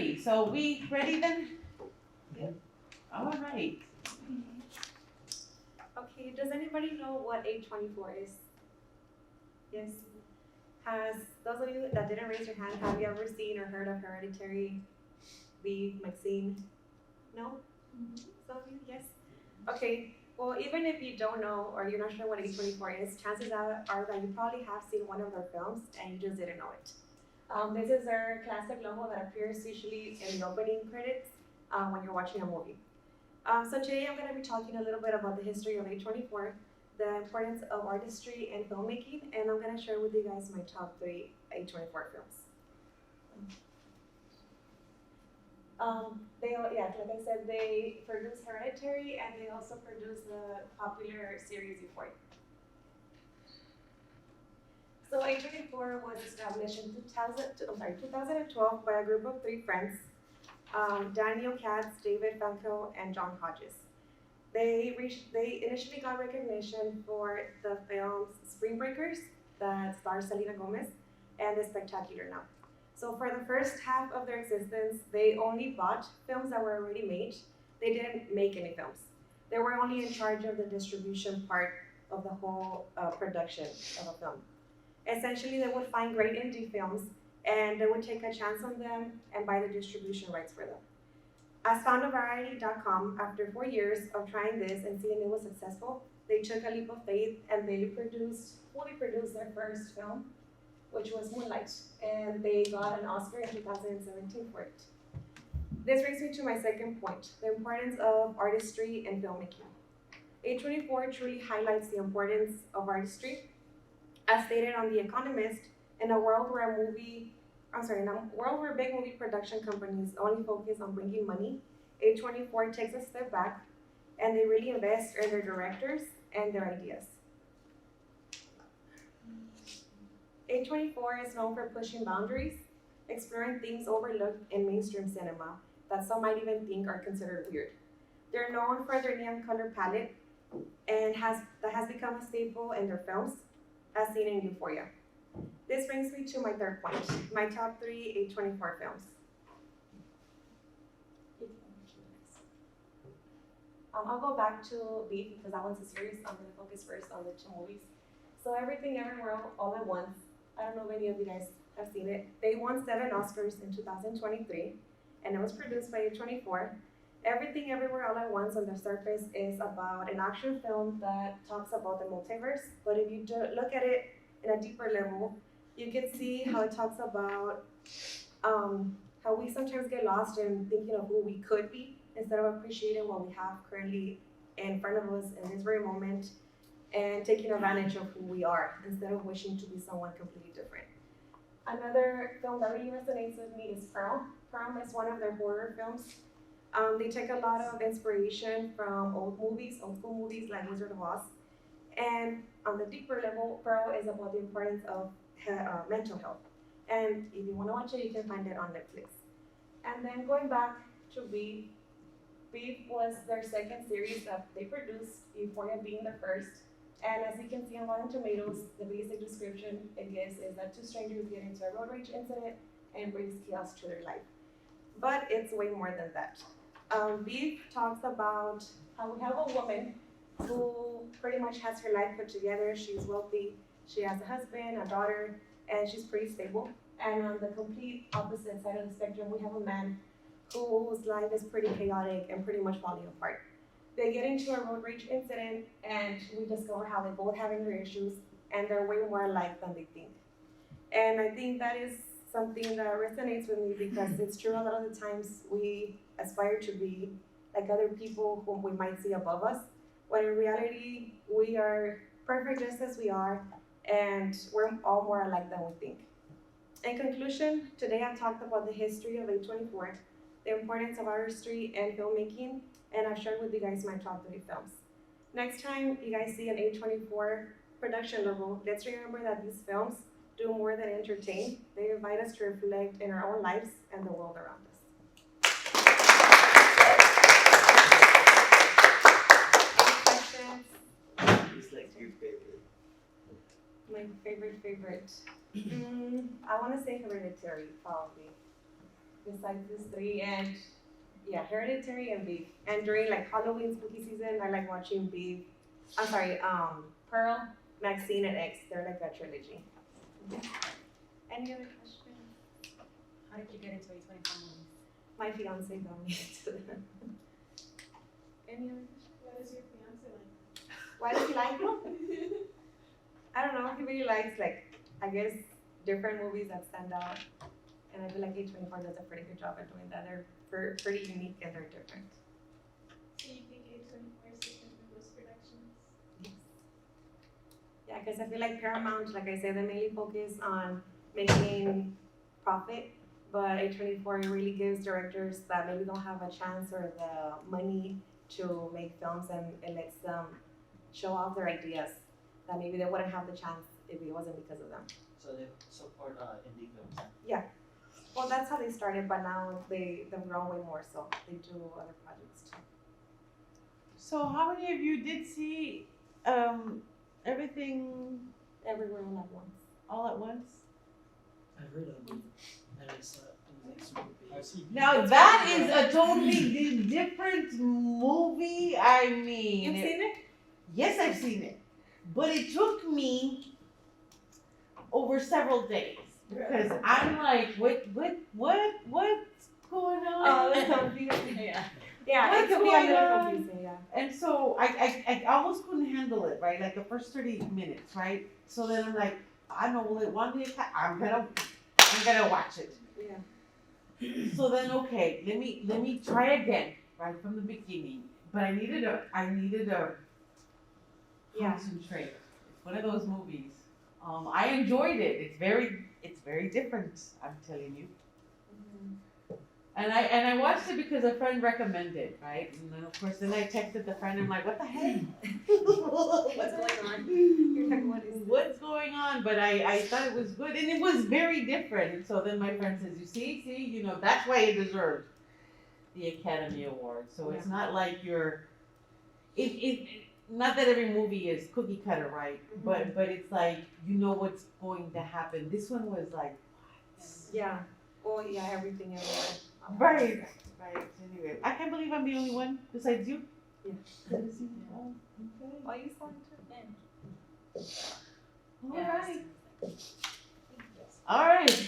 Alrighty, so we ready then? Yep. All right. Okay, does anybody know what A24 is? Yes. Has those of you that didn't raise your hand, have you ever seen or heard of Hereditary, Beef, Maxine? No? Some of you, yes? Okay, well, even if you don't know or you're not sure what A24 is, chances are that you probably have seen one of their films and you just didn't know it. This is their classic logo that appears usually in the opening credits when you're watching a movie. So today I'm going to be talking a little bit about the history of A24, the importance of artistry and filmmaking, and I'm going to share with you guys my top 3 A24 films. Like I said, they produce Hereditary and they also produce the popular series Euphoria. So A24 was established in 2012 by a group of 3 friends, Daniel Katz, David Franco, and John Hodges. They initially got recognition for the films Spring Breakers, that stars Selena Gomez, and The Spectacular Now. So for the first half of their existence, they only bought films that were already made. They didn't make any films. They were only in charge of the distribution part of the whole production of a film. Essentially, they would find great indie films and they would take a chance on them and buy the distribution rights for them. As found on Variety.com, after 4 years of trying this and seeing it was successful, they took a leap of faith and they fully produced their first film, which was Moonlight, and they got an Oscar in 2017 for it. This brings me to my second point, the importance of artistry and filmmaking. A24 truly highlights the importance of artistry. As stated on The Economist, in a world where big movie production companies only focus on bringing money, A24 takes a step back and they really invest in their directors and their ideas. A24 is known for pushing boundaries, exploring things overlooked in mainstream cinema that some might even think are considered weird. They're known for their neon color palette and that has become a staple in their films, as seen in Euphoria. This brings me to my third point, my top 3 A24 films. I'll go back to Beef because that one's a series. I'm going to focus first on the 2 movies. So Everything Everywhere All at Once. I don't know if any of you guys have seen it. They won 7 Oscars in 2023, and it was produced by A24. Everything Everywhere All at Once on the surface is about an action film that talks about the multiverse, but if you look at it in a deeper level, you can see how it talks about how we sometimes get lost in thinking of who we could be instead of appreciating what we have currently in front of us in this very moment and taking advantage of who we are instead of wishing to be someone completely different. Another film that really resonates with me is Pearl. Pearl is one of their horror films. They take a lot of inspiration from old school movies like Wizard of Oz. And on the deeper level, Pearl is about the importance of mental health. And if you want to watch it, you can find it on Netflix. And then going back to Beef, Beef was their second series that they produced, Euphoria being the first. And as you can see on Rotten Tomatoes, the basic description it gives is that 2 strangers get into a road rage incident and brings chaos to their life. But it's way more than that. Beef talks about how we have a woman who pretty much has her life put together. She's wealthy, she has a husband, a daughter, and she's pretty stable. And on the complete opposite side of the spectrum, we have a man whose life is pretty chaotic and pretty much falling apart. They get into a road rage incident, and we discover how they both have their issues, and they're way more alike than they think. And I think that is something that resonates with me because it's true a lot of the times we aspire to be like other people whom we might see above us, when in reality we are perfect just as we are, and we're all more alike than we think. In conclusion, today I've talked about the history of A24, the importance of artistry and filmmaking, and I've shared with you guys my top 3 films. Next time you guys see an A24 production logo, let's remember that these films do more than entertain. They invite us to reflect in our own lives and the world around us. Any questions? Who's like your favorite? My favorite. I want to say Hereditary, probably. besides these three, and yeah, Hereditary and Beef. And during like Halloween spooky season, I like watching Beef. I'm sorry, Pearl, Maxine, and X. They're like a trilogy. Any other questions? How did you get into A24 movies? My fiance got me into them. Any other questions? What is your fiance like? Why does he like them? I don't know. He really likes like I guess different movies that stand out, and I feel like A24 does a pretty good job at doing that. They're pretty unique and they're different. So you think A24 is different from those productions? Yeah, because I feel like Paramount, like I said, they mainly focus on making profit, but A24 really gives directors that maybe don't have a chance or the money to make films, and it lets them show off their ideas that maybe they wouldn't have the chance if it wasn't because of them. So they support indie films. Well, that's how they started, but now they've grown way more, so they do other projects too. So how many of you did see everything Everywhere all at once. all at once? I heard of it, and I saw it was like super big. I've seen Now that is a totally different movie. I mean, You've seen it? yes, I've seen it, but it took me over several days because I'm like, what's going on? Oh, it's confusing. Yeah. Yeah, it What's can be a going little on? confusing, yeah. And so I almost couldn't handle it, right? Like the first 30 minutes, right? So then I'm like, I know, will it one day, I'm gonna watch it. Yeah. So then, okay, let me try again, right from the beginning. But I needed a Yeah. concentrate. It's one of those movies. I enjoyed it. It's very different, I'm telling you. And I watched it because a friend recommended, right? And then of course then I texted the friend, I'm like, what the heck? What's going on? You're like, what is this? What's going on? But I thought it was good, and it was very different. And so then my friend says, you see, you know, that's why it deserved the Academy Award. So it's not like not that every movie is cookie cutter, right? But it's like, you know what's going to happen. This one was like, what? Yeah. Well, yeah, everything everywhere. Right. Anyway, I can't believe I'm the only one besides you. Yeah. Oh, okay. Oh, you saw it too? All right. All right.